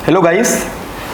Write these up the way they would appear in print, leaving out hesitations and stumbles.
Hello guys,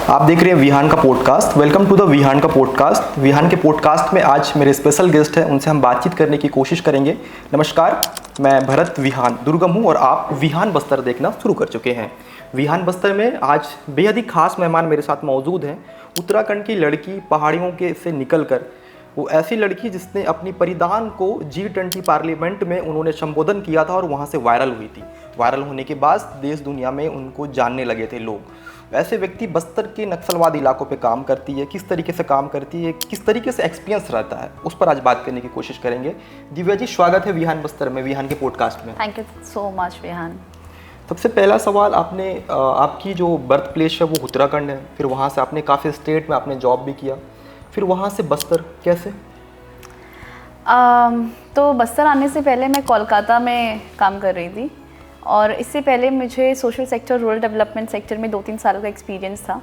आप देख रहे हैं विहान का podcast. Welcome to the Vihan का पॉडकास्ट। विहान के पॉडकास्ट में आज मेरे स्पेशल गेस्ट हैं, उनसे हम बातचीत करने की कोशिश करेंगे। नमस्कार, मैं भरत विहान दुर्गम हूँ और आप विहान बस्तर देखना शुरू कर चुके हैं। विहान बस्तर में आज बेहद ही खास मेहमान मेरे साथ मौजूद हैं। उत्तराखंड की लड़की, पहाड़ियों के से निकल कर वो ऐसी लड़की जिसने अपनी परिधान को G20 पार्लियामेंट में उन्होंने संबोधन किया था और वहाँ से वायरल हुई थी। वायरल होने के बाद देश दुनिया में उनको जानने लगे थे लोग। ऐसे व्यक्ति बस्तर के नक्सलवाद इलाकों पे काम करती है, किस तरीके से काम करती है, किस तरीके से एक्सपीरियंस रहता है, उस पर आज बात करने की कोशिश करेंगे। दिव्या जी, स्वागत है विहान बस्तर में, विहान के पॉडकास्ट में। Thank you so much Vihan. सबसे पहला सवाल, आपने आपकी जो बर्थ प्लेस है वो उत्तराखंड है, फिर वहाँ से आपने काफ़ी स्टेट में आपने जॉब भी किया, फिर वहाँ से बस्तर कैसे? तो बस्तर आने से पहले मैं कोलकाता में काम कर रही थी और इससे पहले मुझे social sector, rural development sector में 2-3 साल का एक्सपीरियंस था।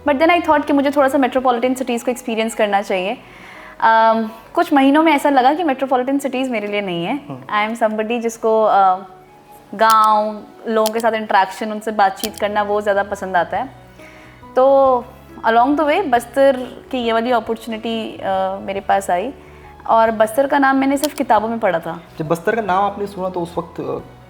बट देन आई थॉट कि मुझे थोड़ा सा मेट्रोपॉलिटन सिटीज़ को एक्सपीरियंस करना चाहिए। कुछ महीनों में ऐसा लगा कि मेट्रोपॉलिटन सिटीज़ मेरे लिए नहीं है। आई एम समबडी जिसको गांव, लोगों के साथ इंटरेक्शन, उनसे बातचीत करना वो ज़्यादा पसंद आता है। तो अलॉन्ग द वे बस्तर की ये वाली अपॉर्चुनिटी मेरे पास आई और बस्तर का नाम मैंने सिर्फ किताबों में पढ़ा था। जब बस्तर का नाम आपने सुना तो उस वक्त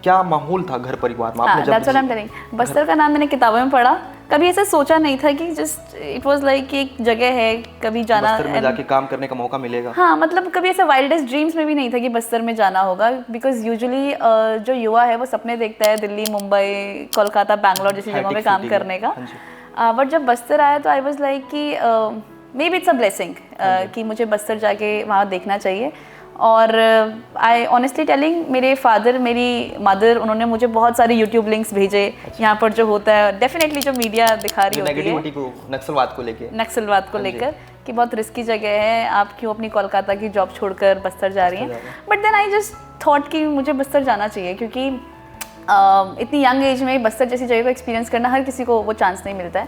क्या माहौल था घर परिवार में? आपने that's what I'm telling। Bastar का नाम मैंने किताबों में पढ़ा, कभी ऐसे सोचा नहीं था कि जस्ट इट वाज लाइक एक जगह है, कभी जाना, बस्तर में जाके काम करने का मौका मिलेगा। हाँ, मतलब कभी ऐसे वाइल्डेस्ट ड्रीम्स में भी नहीं था कि बस्तर में जाना होगा। बिकॉज यूजुअली जो युवा है वो सपने देखता है दिल्ली, मुंबई, कोलकाता, बैंगलोर जैसी जगहों पे काम करने का। बट जब बस्तर आया तो आई वाज लाइक कि may be it's a blessing कि मुझे बस्तर जाके वहाँ देखना चाहिए। और आई ऑनेस्टली टेलिंग, मेरे फादर, मेरी मदर, उन्होंने मुझे बहुत सारे यूट्यूब लिंक्स भेजे यहाँ पर जो होता है, डेफिनेटली जो मीडिया दिखा रही होती है नक्सलवाद को लेकर कि बहुत रिस्की जगह है, आप क्यों अपनी कोलकाता की जॉब छोड़कर बस्तर जा रही हैं। But then I just thought कि मुझे बस्तर जाना चाहिए क्योंकि इतनी यंग एज में बस्तर जैसी जगह को एक्सपीरियंस करना हर किसी को वो चांस नहीं मिलता है।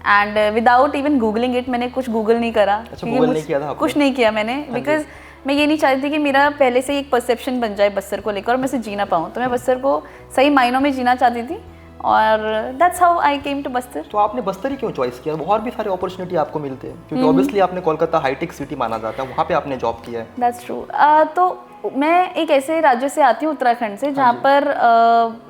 And without even googling it, मैंने कुछ गूगल नहीं करा। कुछ नहीं किया मैंने, बिकॉज मैं ये नहीं चाहती थी कि मेरा पहले से एक परसेप्शन बन जाए बस्तर को लेकर और मैं इसे जीना पाऊँ। तो मैं बस्तर को सही मायनों में जीना चाहती थी और that's how I came to Bastar. तो आपने बस्तर ही क्यों चॉइस किया? और भी सारे अपॉर्चुनिटी आपको मिलते हैं क्योंकि ऑब्वियसली आपने कोलकाता हाईटेक सिटी माना जाता है, वहाँ पे आपने जॉब किया है। That's true. तो मैं एक ऐसे राज्य से आती हूँ, उत्तराखंड से, जहाँ पर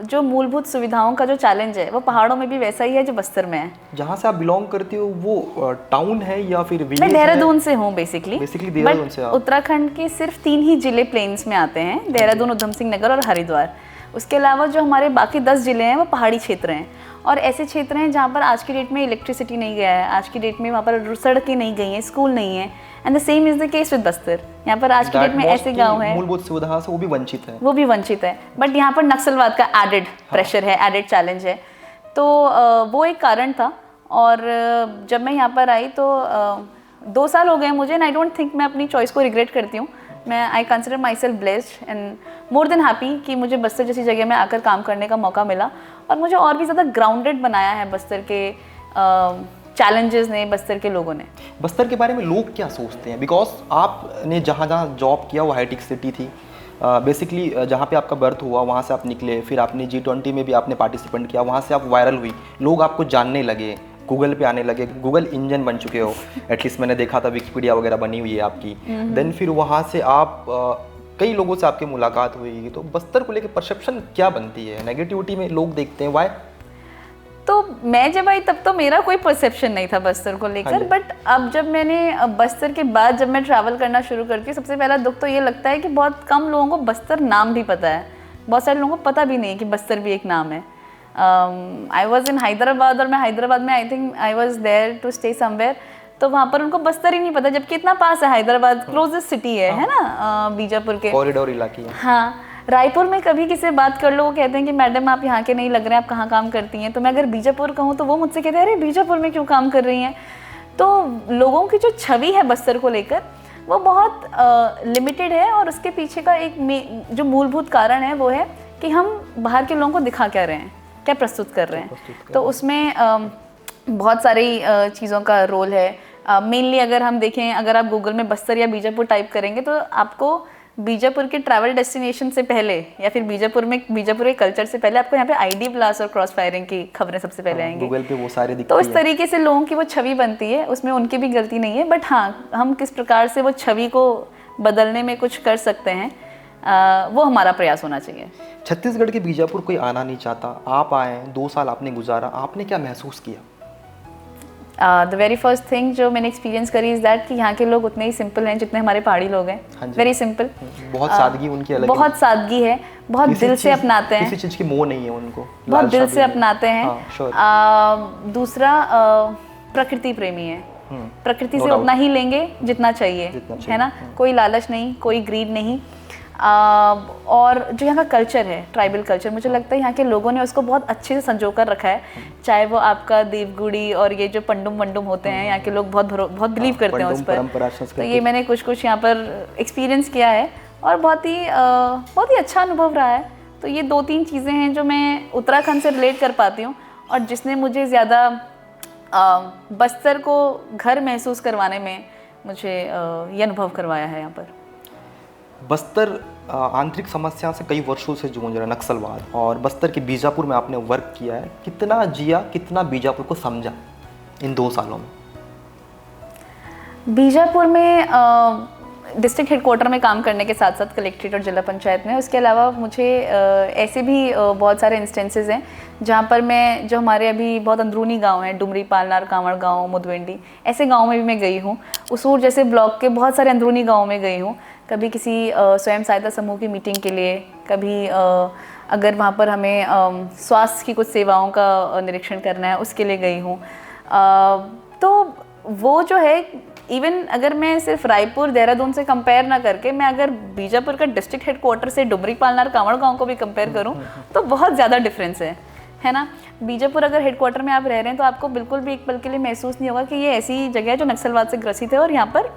जो मूलभूत सुविधाओं का जो चैलेंज है वो पहाड़ों में भी वैसा ही है जो बस्तर में है। जहाँ से आप बिलोंग करती हो वो टाउन है या फिर विलेज? मैं देहरादून से हूँ बेसिकली देहरादून से। उत्तराखंड के सिर्फ 3 ही जिले प्लेन्स में आते हैं, देहरादून, उधम सिंह नगर और हरिद्वार। उसके अलावा जो हमारे बाकी 10 जिले हैं वो पहाड़ी क्षेत्र हैं और ऐसे क्षेत्र हैं जहाँ पर आज की डेट में इलेक्ट्रिसिटी नहीं गया है, आज की डेट में वहाँ पर सड़कें नहीं गई हैं, स्कूल नहीं है। And the same is the case with Bastar. यहाँ पर आज की डेट में ऐसे गांव हैं मूलभूत सुविधा से वो भी वंचित है। बट यहाँ पर नक्सलवाद का एडेड प्रेशर है, एडेड चैलेंज है। तो वो एक कारण था। और जब मैं यहाँ पर आई तो 2 साल हो गए मुझे एंड आई डोंट थिंक मैं अपनी चॉइस को रिग्रेट करती हूँ। मैं I consider my self blessed and more than happy कि मुझे बस्तर जैसी जगह में आकर काम करने का मौका मिला और मुझे और भी ज़्यादा ग्राउंडेड बनाया है बस्तर के चैलेंजेस ने, बस्तर के लोगों ने। बस्तर के बारे में लोग क्या सोचते हैं? बिकॉज आपने जहाँ जहाँ जॉब किया वो हाईटेक सिटी थी, बेसिकली जहाँ पे आपका बर्थ हुआ वहाँ से आप निकले, फिर आपने G20 में भी आपने पार्टिसिपेंट किया, वहाँ से आप वायरल हुई, लोग आपको जानने लगे, गूगल पे आने लगे, गूगल इंजन बन चुके हो, एटलीस्ट मैंने देखा था, विकिपीडिया वगैरह बनी हुई है आपकी। देन फिर वहाँ से आप कई लोगों से आपकी मुलाकात हुई, तो बस्तर को लेकर परसेप्शन क्या बनती है? नेगेटिविटी में लोग देखते हैं, वाई? तो मैं जब आई तब तो मेरा कोई परसेप्शन नहीं था बस्तर को लेकर। बट अब जब मैंने बस्तर के बाद जब मैं ट्रैवल करना शुरू करती हूँ, सबसे पहला दुख तो ये लगता है कि बहुत कम लोगों को बस्तर नाम भी पता है। बहुत सारे लोगों को पता भी नहीं कि बस्तर भी एक नाम है। आई वॉज इन हैदराबाद और मैं हैदराबाद में I think I was there to stay somewhere, तो वहाँ पर उनको बस्तर ही नहीं पता, जबकि इतना पास है हैदराबाद, क्लोजेस्ट सिटी है ना, बीजापुर के कॉरिडोर इलाके। हाँ, रायपुर में कभी किसी से बात कर लो वो कहते हैं कि मैडम आप यहाँ के नहीं लग रहे हैं, आप कहाँ काम करती हैं। तो मैं अगर बीजापुर कहूँ तो वो मुझसे कहते हैं अरे बीजापुर में क्यों काम कर रही हैं। तो लोगों की जो छवि है बस्तर को लेकर वो बहुत लिमिटेड है और उसके पीछे का एक जो मूलभूत कारण है वो है कि हम बाहर के लोगों को दिखा क्या रहे हैं, क्या प्रस्तुत कर रहे हैं। तो उसमें बहुत सारी चीज़ों का रोल है। मेनली अगर हम देखें, अगर आप गूगल में बस्तर या बीजापुर टाइप करेंगे तो आपको बीजापुर के ट्रैवल डेस्टिनेशन से पहले या फिर बीजापुर के कल्चर से पहले आपको यहाँ पे आईडी ब्लास्ट और क्रॉस फायरिंग की खबरें सबसे पहले आएंगी गूगल पे वो सारे दिखती तो इस तरीके से लोगों की वो छवि बनती है, उसमें उनकी भी गलती नहीं है, बट हाँ हम किस प्रकार से वो छवि को बदलने में कुछ कर सकते हैं वो हमारा प्रयास होना चाहिए। छत्तीसगढ़ के बीजापुर कोई आना नहीं चाहता, आप आए, 2 साल आपने गुजारा, आपने क्या महसूस किया? द वेरी फर्स्ट थिंग जो मैंने एक्सपीरियंस करी इज दैट कि यहाँ के लोग उतने ही सिंपल हैं जितने हमारे पहाड़ी लोग हैं। वेरी सिंपल, बहुत सादगी उनकी अलग बहुत सादगी है, बहुत दिल से अपनाते हैं, किसी चीज की मोह नहीं है उनको, बहुत दिल से अपनाते हैं। दूसरा प्रकृति प्रेमी है, प्रकृति से उतना ही लेंगे जितना चाहिए, है ना, कोई लालच नहीं, कोई ग्रीड नहीं। और जो यहाँ का कल्चर है, ट्राइबल कल्चर, मुझे लगता है यहाँ के लोगों ने उसको बहुत अच्छे से संजो कर रखा है। चाहे वो आपका देवगुड़ी और ये जो पंडुम वंडुम होते हैं, यहाँ के लोग बहुत बिलीव करते हैं उस पर। तो ये मैंने कुछ यहाँ पर एक्सपीरियंस किया है और बहुत ही अच्छा अनुभव रहा है। तो ये 2-3 चीज़ें हैं जो मैं उत्तराखंड से रिलेट कर पाती हूँ और जिसने मुझे ज़्यादा बस्तर को घर महसूस करवाने में मुझे ये अनुभव करवाया है। यहाँ पर बस्तर आंतरिक समस्या से कई वर्षों से जूझ रहा है, नक्सलवाद, और बस्तर के बीजापुर में आपने वर्क किया है। कितना जिया, कितना बीजापुर को समझा इन 2 सालों में? बीजापुर में डिस्ट्रिक्ट हेडक्वार्टर में काम करने के साथ साथ कलेक्ट्रेट और जिला पंचायत में, उसके अलावा मुझे ऐसे भी बहुत सारे इंस्टेंसेस हैं जहाँ पर मैं, जो हमारे अभी बहुत अंदरूनी गांव हैं, डुमरी, पालनार, कांवड़ गांव, मुदवेंडी, ऐसे गाँव में भी मैं गई हूँ। उसूर जैसे ब्लॉक के बहुत सारे अंदरूनी गाँव में गई हूँ। कभी किसी स्वयं सहायता समूह की मीटिंग के लिए, कभी अगर वहाँ पर हमें स्वास्थ्य की कुछ सेवाओं का निरीक्षण करना है उसके लिए गई हूँ। तो वो जो है, इवन अगर मैं सिर्फ रायपुर, देहरादून से कंपेयर ना करके मैं अगर बीजापुर का डिस्ट्रिक्ट हेडक्वार्टर से डुमरी, पालनार, कांवड़ गाँव को भी कंपेयर करूँ तो बहुत ज़्यादा डिफरेंस है ना। बीजापुर अगर हेडक्वार्टर में आप रह रहे हैं तो आपको बिल्कुल भी एक पल के लिए महसूस नहीं होगा कि ये ऐसी जगह है जो नक्सलवाद से ग्रसित है और यहाँ पर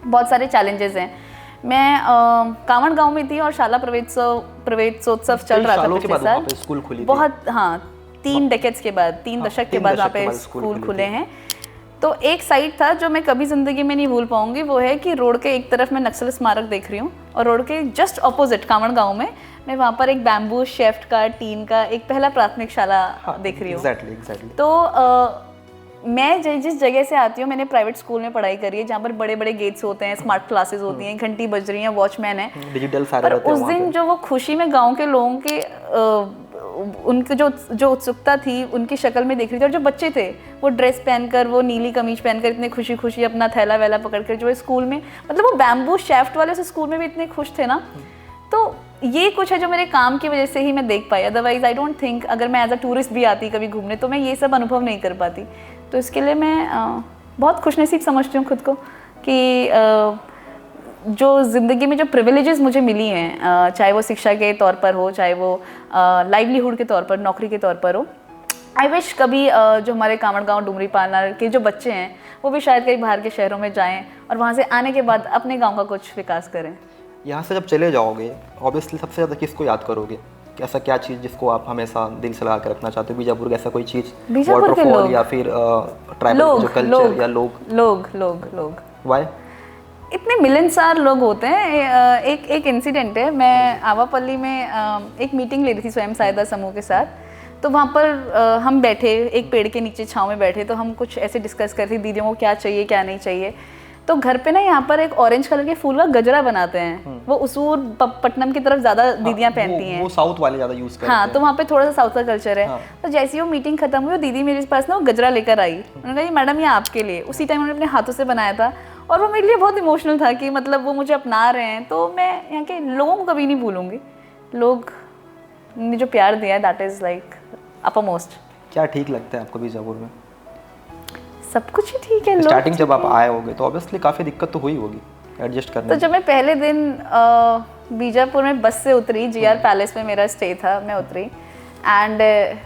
बहुत सारे चैलेंजेस हैं। मैं कांवड़ गांव में थी और शाला प्रवेशोत्सव चल रहा था पिछले साल, स्कूल खुली बहुत, हाँ, 3 डेकेड्स के बाद, 3 दशक के बाद वहाँ पे स्कूल खुले हैं। तो एक साइट था जो मैं कभी जिंदगी में नहीं भूल पाऊंगी, वो है कि रोड के एक तरफ मैं नक्सल स्मारक देख रही हूँ और रोड के जस्ट ऑपोजिट कांवड़ गांव में मैं वहाँ पर एक बैम्बू शेफ्ट का, टीन का एक पहला प्राथमिक शाला देख रही हूँ। एग्जैक्टली। तो मैं जिस जगह से आती हूँ, मैंने प्राइवेट स्कूल में पढ़ाई करी है जहाँ पर बड़े बड़े गेट्स होते हैं, स्मार्ट क्लासेस होती हैं, घंटी बज रही है, वॉचमैन है, डिजिटल सारे रहते हैं। उस दिन जो वो खुशी में गांव के लोगों के उनके जो उत्सुकता थी उनकी शक्ल में देख रही थी, और जो बच्चे थे वो ड्रेस पहनकर, वो नीली कमीज पहनकर इतने खुशी खुशी अपना थैला वैला पकड़कर जो है स्कूल में, मतलब वो बैम्बू शेफ्ट वाले से स्कूल में भी इतने खुश थे ना। तो ये कुछ है जो मेरे काम की वजह से ही मैं देख पाई, अदरवाइज आई डोंट थिंक अगर मैं एज अ टूरिस्ट भी आती कभी घूमने तो मैं ये सब अनुभव नहीं कर पाती। तो इसके लिए मैं बहुत खुशनसीब समझती हूँ खुद को कि जो ज़िंदगी में जो प्रिविलेजेस मुझे मिली हैं, चाहे वो शिक्षा के तौर पर हो, चाहे वो लाइवलीहुड के तौर पर, नौकरी के तौर पर हो, आई विश कभी जो हमारे कांवड़ गाँव, डुमरी, पालनार के जो बच्चे हैं वो भी शायद कहीं बाहर के शहरों में जाएं और वहाँ से आने के बाद अपने गाँव का कुछ विकास करें। यहाँ से जब चले जाओगे ऑब्वियसली सबसे ज़्यादा किसको याद करोगे? ऐसा क्या चीज़ जिसको आप हमेशा दिल से लगा के रखना चाहते हो? बीजापुर की ऐसा कोई चीज़, वाटरफॉल या फिर ट्राइबल जो कल्चर या लोग? व्हाई? इतने मिलनसार लोग होते हैं। एक इंसिडेंट है, मैं आवापल्ली में एक मीटिंग ले रही थी स्वयं सहायता समूह के साथ, तो वहाँ पर हम बैठे एक पेड़ के नीचे छाँव में बैठे, तो हम कुछ ऐसे डिस्कस कर रहे थे दीदियों को क्या चाहिए क्या नहीं चाहिए। तो घर पे ना यहाँ पर एक ऑरेंज कलर के फूल का गजरा बनाते हैं, वो उसूर पटनम की तरफ ज्यादा दीदियाँ पहनती हैं, वो साउथ वाले ज्यादा यूज करते हैं। हाँ, तो वहाँ पे थोड़ा सा साउथ का कल्चर है। तो जैसे ही वो मीटिंग खत्म हुई, दीदी मेरे पास ना वो गजरा लेकर आई, उन्होंने कहा मैडम ये आपके लिए। उसी टाइम उन्होंने अपने हाथों से बनाया था और वो मेरे लिए बहुत इमोशनल था कि मतलब वो मुझे अपना रहे हैं। तो मैं यहाँ के लोगों को कभी नहीं भूलूंगी, लोग ने जो प्यार दिया है that is like upper most. क्या ठीक लगता है आपको बीजापुर में? सब कुछ ही ठीक है। स्टार्टिंग जब आप आए होगे तो ऑब्वियसली काफ़ी दिक्कत तो हुई होगी एडजस्ट करने तो जब मैं पहले दिन बीजापुर में बस से उतरी, जीआर पैलेस में मेरा स्टे था, मैं उतरी एंड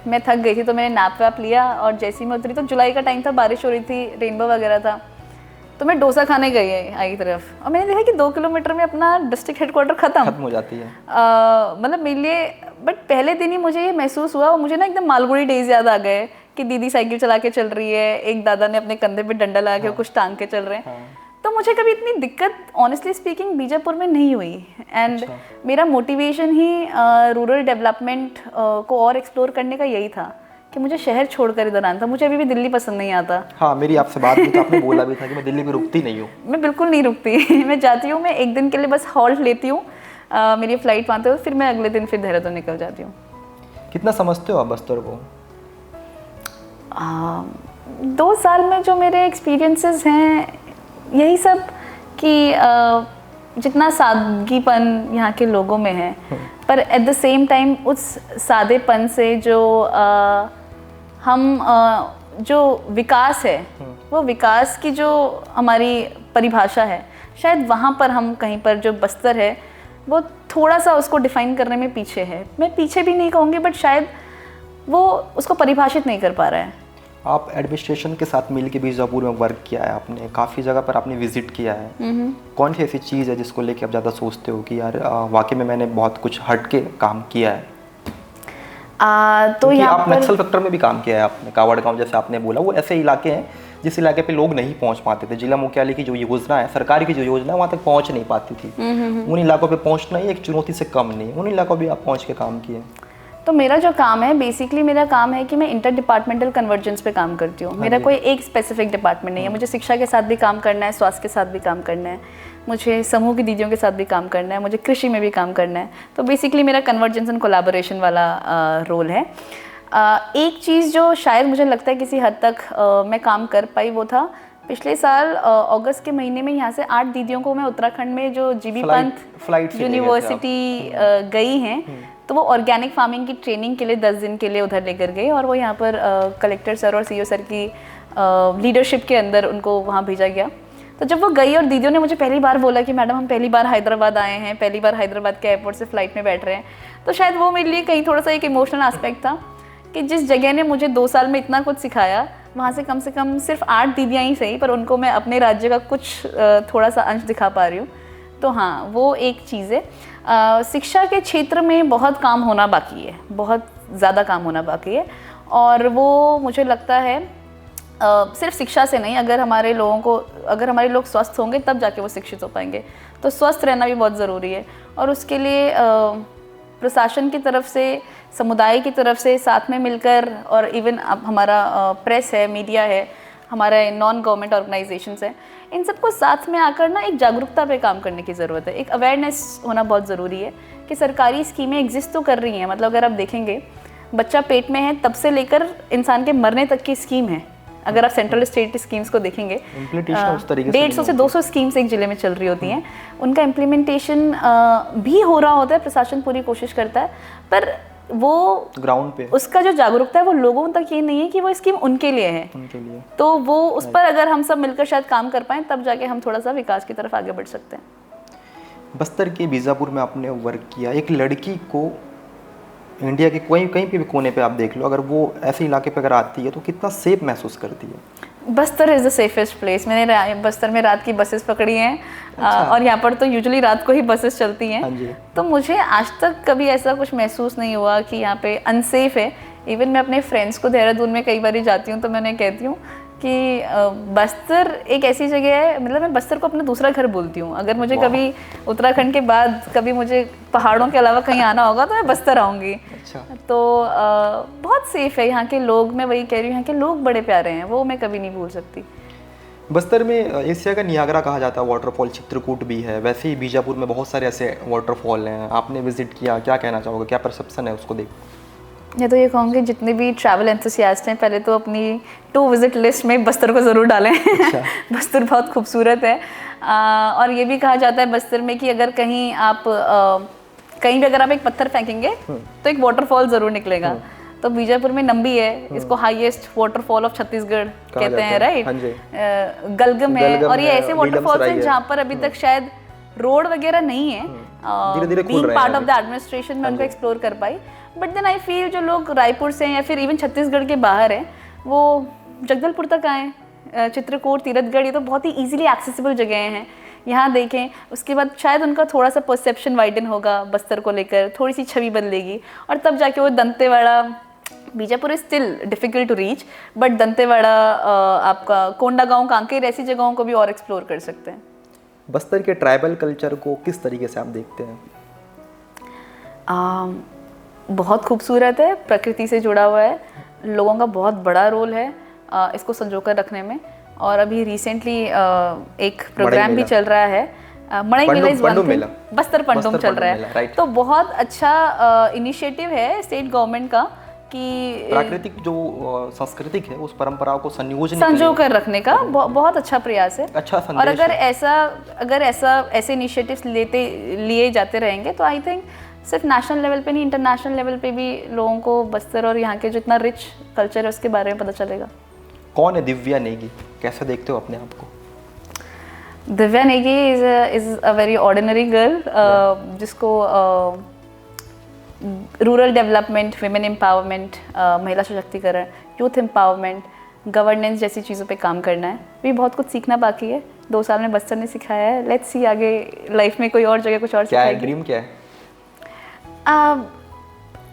मैं थक गई थी तो मैंने नैप वैप लिया और जैसे ही मैं उतरी तो जुलाई का टाइम था, बारिश हो रही थी, रेनबो वगैरह था, तो मैं डोसा खाने गई आई तरफ और मैंने देखा कि 2 किलोमीटर में अपना डिस्ट्रिक्ट हेडक्वार्टर खत्म हो जाती है। मतलब मेरे लिए बट पहले दिन ही मुझे ये महसूस हुआ, मुझे ना एकदम मालगुड़ी डेज याद आ गए कि दीदी साइकिल चला के चल रही है, एक दादा ने अपने कंधे पे डंडा लगा के कुछ टांग के चल रहे हैं। तो मुझे कभी इतनी दिक्कत ऑनेस्टली स्पीकिंग बीजापुर में नहीं हुई। एंड मेरा मोटिवेशन ही रूरल डेवलपमेंट को और एक्सप्लोर करने का यही था कि मुझे शहर छोड़कर इधर आना था। मुझे अभी भी दिल्ली पसंद नहीं आता। हाँ, मेरी आपसे बात हुई तो आपने बोला भी था कि मैं दिल्ली में रुकती नहीं हूँ। मैं बिल्कुल नहीं रुकती। मैं जाती हूँ, मैं एक दिन के लिए बस हॉल्ट लेती हूँ, मेरी फ़्लाइट वहाँ तो फिर मैं अगले दिन फिर देहरादून निकल जाती हूँ। कितना समझते हो आप बस्तर को? 2 साल में जो मेरे एक्सपीरियंसेस हैं यही सब कि जितना सादगीपन यहाँ के लोगों में है, पर एट द सेम टाइम उस सादेपन से जो जो विकास है, वो विकास की जो हमारी परिभाषा है, शायद वहाँ पर हम कहीं पर जो बस्तर है वो थोड़ा सा उसको डिफाइन करने में पीछे है। मैं पीछे भी नहीं कहूँगी, बट शायद वो उसको परिभाषित नहीं कर पा रहा है। आप एडमिनिस्ट्रेशन के साथ मिल के बीजापुर में वर्क किया है, आपने काफ़ी जगह पर आपने विजिट किया है। कौन सी ऐसी चीज़ है जिसको लेके आप ज़्यादा सोचते हो कि यार वाकई में मैंने बहुत कुछ हट के काम किया है? तो यहाँ आप नक्सल सेक्टर में भी काम किया है आपने, कावड़ गांव जैसे आपने बोला, वो ऐसे इलाके हैं जिस इलाके पे लोग नहीं पहुंच पाते थे। जिला मुख्यालय की जो योजना है, सरकार की जो योजना है, वहाँ तक पहुँच नहीं पाती थी। उन इलाकों पे पहुँचना ही एक चुनौती से कम नहीं, उन इलाकों भी आप पहुँच के काम किए। तो मेरा जो काम है, बेसिकली मेरा काम है कि मैं इंटर डिपार्टमेंटल कन्वर्जेंस पे काम करती हूँ। मेरा कोई एक स्पेसिफिक डिपार्टमेंट नहीं है। मुझे शिक्षा के साथ भी काम करना है, स्वास्थ्य के साथ भी काम करना है, मुझे समूह की दीदियों के साथ भी काम करना है, मुझे कृषि में भी काम करना है। तो बेसिकली मेरा कन्वर्जेंस एंड कोलैबोरेशन वाला रोल है। एक चीज़ जो शायद मुझे लगता है किसी हद तक मैं काम कर पाई, वो था पिछले साल अगस्त के महीने में यहाँ से 8 दीदियों को मैं उत्तराखंड में जो जीबी पंत यूनिवर्सिटी गई हैं, तो वो ऑर्गेनिक फार्मिंग की ट्रेनिंग के लिए 10 दिन के लिए उधर लेकर गए और वो यहाँ पर कलेक्टर सर और सीईओ सर की लीडरशिप के अंदर उनको वहाँ भेजा गया। तो जब वो गई और दीदियों ने मुझे पहली बार बोला कि मैडम हम पहली बार हैदराबाद आए हैं, पहली बार हैदराबाद के एयरपोर्ट से फ़्लाइट में बैठ रहे हैं, तो शायद वो मेरे लिए कहीं थोड़ा सा एक इमोशनल एस्पेक्ट था कि जिस जगह ने मुझे 2 साल में इतना कुछ सिखाया, वहाँ से कम सिर्फ 8 दीदियाँ ही सही, पर उनको मैं अपने राज्य का कुछ थोड़ा सा अंश दिखा पा रही हूँ। तो हाँ, वो एक चीज़ है। शिक्षा के क्षेत्र में बहुत काम होना बाकी है, बहुत ज़्यादा काम होना बाकी है। और वो मुझे लगता है सिर्फ शिक्षा से नहीं, अगर हमारे लोग स्वस्थ होंगे तब जाके वो शिक्षित हो पाएंगे। तो स्वस्थ रहना भी बहुत ज़रूरी है और उसके लिए प्रशासन की तरफ से, समुदाय की तरफ से साथ में मिलकर, और इवन अब हमारा प्रेस है, मीडिया है, हमारे नॉन गवर्नमेंट ऑर्गेनाइजेशंस हैं, इन सबको साथ में आकर ना एक जागरूकता पे काम करने की ज़रूरत है। एक अवेयरनेस होना बहुत ज़रूरी है कि सरकारी स्कीमें एग्जिस्ट तो कर रही हैं। मतलब अगर आप देखेंगे, बच्चा पेट में है तब से लेकर इंसान के मरने तक की स्कीम है। अगर आप सेंट्रल स्टेट स्कीम्स को देखेंगे, 150 से 200 स्कीम्स एक ज़िले में चल रही होती हैं। उनका इम्प्लीमेंटेशन भी हो रहा होता है, प्रशासन पूरी कोशिश करता है, पर वो ग्राउंड पे उसका जो जागरूकता है वो लोगों तक ये नहीं है कि वो स्कीम उनके लिए है। तो वो उस पर अगर हम सब मिलकर शायद काम कर पाएं, तब जाके हम थोड़ा सा विकास की तरफ आगे बढ़ सकते हैं। बस्तर के बीजापुर में आपने वर्क किया, एक लड़की को इंडिया के कहीं पे भी कोने पे आप देख लो, अगर वो ऐसे इलाके पे अगर आती है तो कितना सेफ महसूस करती है? Bastar is the safest place. मैंने बस्तर में रात की बसेस पकड़ी हैं। अच्छा। और यहाँ पर तो यूजुअली रात को ही बसेस चलती हैं। हाँ, तो मुझे आज तक कभी ऐसा कुछ महसूस नहीं हुआ कि यहाँ पे अनसेफ है। इवन मैं अपने फ्रेंड्स को देहरादून में कई बार जाती हूँ तो मैं उन्हें कहती हूँ कि बस्तर एक ऐसी जगह है, मतलब मैं बस्तर को अपना दूसरा घर बोलती हूँ। अगर मुझे कभी उत्तराखंड के बाद कभी मुझे पहाड़ों के अलावा कहीं आना होगा तो मैं बस्तर आऊँगी। अच्छा। तो बहुत सेफ़ है यहाँ के लोग। मैं वही कह रही हूँ, यहाँ के लोग बड़े प्यारे हैं, वो मैं कभी नहीं भूल सकती। बस्तर में एशिया का नियाग्रा कहा जाता है वाटरफॉल, चित्रकूट भी है। वैसे ही बीजापुर में बहुत सारे ऐसे वाटरफॉल हैं, आपने विजिट किया, क्या कहना चाहोगे, क्या परसेप्शन है उसको देख? मैं तो ये कहूँगी जितने भी ट्रैवल एंथुसियास्ट हैं, पहले तो अपनी टू विजिट लिस्ट में बस्तर को ज़रूर डालें। अच्छा। बस्तर बहुत खूबसूरत है। और ये भी कहा जाता है बस्तर में कि अगर कहीं आप कहीं भी अगर आप एक पत्थर फेंकेंगे तो एक वाटरफॉल ज़रूर निकलेगा। तो बीजापुर में नंबी है, इसको हाईएस्ट वाटरफॉल ऑफ छत्तीसगढ़ कहते हैं, राइट। गलगम है, और ये ऐसे वाटरफॉल्स हैं जहाँ पर अभी तक शायद रोड वगैरह नहीं है। Being part of the administration में उनको एक्सप्लोर कर पाई। बट देन आई फील जो लोग रायपुर से या फिर इवन छत्तीसगढ़ के बाहर हैं, वो जगदलपुर तक आएँ, चित्रकूट, तीरथगढ़, ये तो बहुत ही ईजिली एक्सेसिबल जगह हैं, यहाँ देखें। उसके बाद शायद उनका थोड़ा सा परसेप्शन वाइडन होगा बस्तर को लेकर, थोड़ी सी छवि बदलेगी, और तब जाके वो Dantewada Bijapur is still difficult to reach, but Dantewada, आपका कोंडागांव, कांकेर, ऐसी जगहों को भी और एक्सप्लोर कर सकते हैं। बस्तर के ट्राइबल कल्चर को किस तरीके से आप देखते हैं? बहुत खूबसूरत है, प्रकृति से जुड़ा हुआ है, लोगों का बहुत बड़ा रोल है इसको संजोकर रखने में। और अभी रिसेंटली एक प्रोग्राम भी चल रहा है, Madai Mela is one thing, Bastar Pandum चल रहा है, तो बहुत अच्छा इनिशिएटिव है स्टेट गवर्नमेंट का कि प्राकृतिक जो सांस्कृतिक है उस परंपराओं को संजो कर रखने का बहुत अच्छा प्रयास है। अच्छा संदेश। और अगर ऐसे इनिशिएटिव्स लिए जाते रहेंगे तो आई थिंक सिर्फ नेशनल लेवल पे नहीं, इंटरनेशनल लेवल पे भी लोगों को बस्तर और यहाँ के जो इतना रिच कल्चर है उसके बारे में पता चलेगा। कौन है दिव्या नेगी, कैसे देखते हो अपने आप को? Divya Negi is a very ordinary girl जिसको रूरल डेवलपमेंट, विमेन एम्पावरमेंट, महिला सशक्तिकरण, यूथ एम्पावरमेंट, गवर्नेंस जैसी चीज़ों पे काम करना है। भी बहुत कुछ सीखना बाकी है, 2 साल में बस्तर ने सिखाया है, लेट्स सी आगे लाइफ में कोई और जगह कुछ और सिखाएगी। ड्रीम क्या है?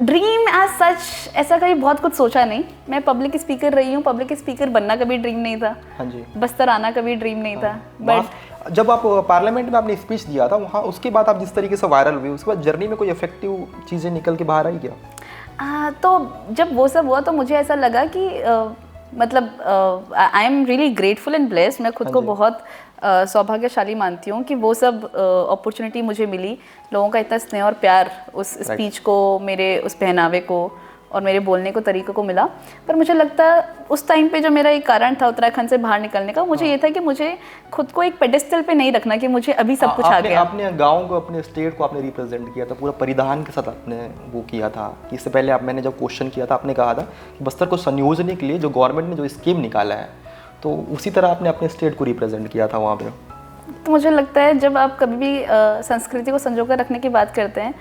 ड्रीम एज सच ऐसा कभी बहुत कुछ सोचा नहीं। मैं पब्लिक स्पीकर रही हूँ, पब्लिक स्पीकर बनना कभी ड्रीम नहीं था। हाँ जी। बस्तर आना कभी ड्रीम नहीं था। बट जब आप पार्लियामेंट में आपने स्पीच दिया था वहाँ, उसके बाद आप जिस तरीके से वायरल हुई, उसके बाद जर्नी में कोई इफेक्टिव चीज़ें निकल के बाहर आई क्या? तो जब वो सब हुआ तो मुझे ऐसा लगा कि मतलब I am really grateful and blessed. मैं खुद को बहुत सौभाग्यशाली मानती हूँ कि वो सब अपॉर्चुनिटी मुझे मिली, लोगों का इतना स्नेह और प्यार उस स्पीच को, मेरे उस पहनावे को और मेरे बोलने को तरीक़ों को मिला। पर मुझे लगता है उस टाइम पे जो मेरा एक कारण था उत्तराखंड से बाहर निकलने का, मुझे ये था कि मुझे खुद को एक पेडेस्टल पे नहीं रखना कि मुझे अभी सब कुछ आ गया। आपने गाँव को, अपने स्टेट को आपने रिप्रेजेंट किया था, पूरा परिधान के साथ आपने वो किया था। इससे पहले मैंने जब क्वेश्चन किया था आपने कहा था कि बस्तर को संयोजने के लिए जो गवर्नमेंट ने जो स्कीम निकाला है, तो उसी तरह आपने अपने स्टेट को रिप्रेजेंट किया था वहाँ पे। तो मुझे लगता है जब आप कभी भी संस्कृति को संजोकर रखने की बात करते हैं,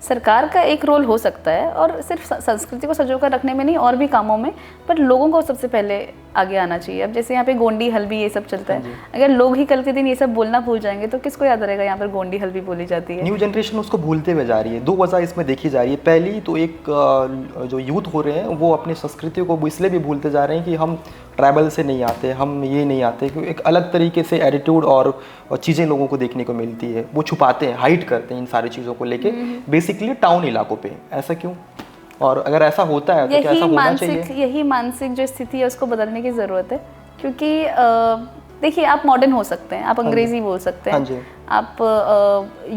सरकार का एक रोल हो सकता है, और सिर्फ संस्कृति को संजोकर रखने में नहीं और भी कामों में, पर लोगों को सबसे पहले आगे आना चाहिए। अब जैसे यहाँ पे गोंडी हल्बी ये सब चलता है, अगर लोग ही कल के दिन ये सब बोलना भूल जाएंगे तो किसको याद रहेगा यहाँ पर गोंडी हल्बी बोली जाती है। न्यू जनरेशन उसको भूलते हुए जा रही है। 2 वजह इसमें देखी जा रही है। पहली तो एक जो यूथ हो रहे हैं वो अपनी संस्कृति को इसलिए भी भूलते जा रहे हैं कि हम ट्राइबल से नहीं आते, हम ये नहीं आते, क्योंकि एक अलग तरीके से एटीट्यूड और चीज़ें लोगों को देखने को मिलती है, वो छुपाते हैं, हाइड करते हैं इन सारी चीज़ों को लेके, बेसिकली टाउन इलाकों पे। ऐसा क्यों? और अगर ऐसा होता है तो क्या ऐसा होना चाहिए? यही मानसिक जो स्थिति है उसको बदलने की ज़रूरत है, क्योंकि देखिए आप मॉडर्न हो सकते हैं, आप अंग्रेजी बोल सकते हैं, आप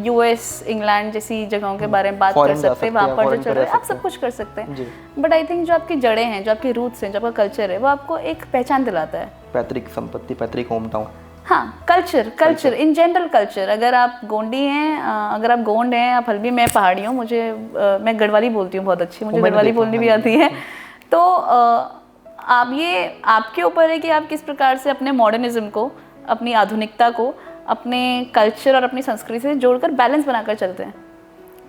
यूएस, इंग्लैंड जैसी जगहों के बारे में बात कर सकते हैं, वहाँ पर जो चल रहा है आप सब कुछ कर सकते हैं। बट आई थिंक जो आपकी जड़ें हैं, जो आपकी रूट्स हैं, जो आपका कल्चर है, वो आपको एक पहचान दिलाता है। पैतृक संपत्ति, पैतृक होम टाउन। हाँ, कल्चर इन जनरल कल्चर। अगर आप गोंडी हैं, अगर आप गोंड हैं, आप हल्बी, मैं पहाड़ी हूँ, मैं गढ़वाली बोलती हूँ बहुत अच्छी, मुझे गढ़वाली बोलनी भी आती है। तो आप ये आपके ऊपर है कि आप किस प्रकार से अपने मॉडर्निज्म को, अपनी आधुनिकता को, अपने कल्चर और अपनी संस्कृति से जोड़कर बैलेंस बनाकर चलते हैं।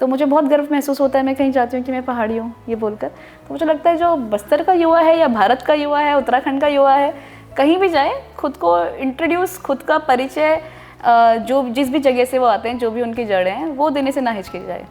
तो मुझे बहुत गर्व महसूस होता है, मैं कहीं जाती हूँ कि मैं पहाड़ी हूँ ये बोलकर। तो मुझे लगता है जो बस्तर का युवा है या भारत का युवा है, उत्तराखंड का युवा है, कहीं भी जाए खुद को इंट्रोड्यूस, खुद का परिचय जो जिस भी जगह से वो आते हैं, जो भी उनकी जड़ें हैं, वो देने से ना हिचकिचाए।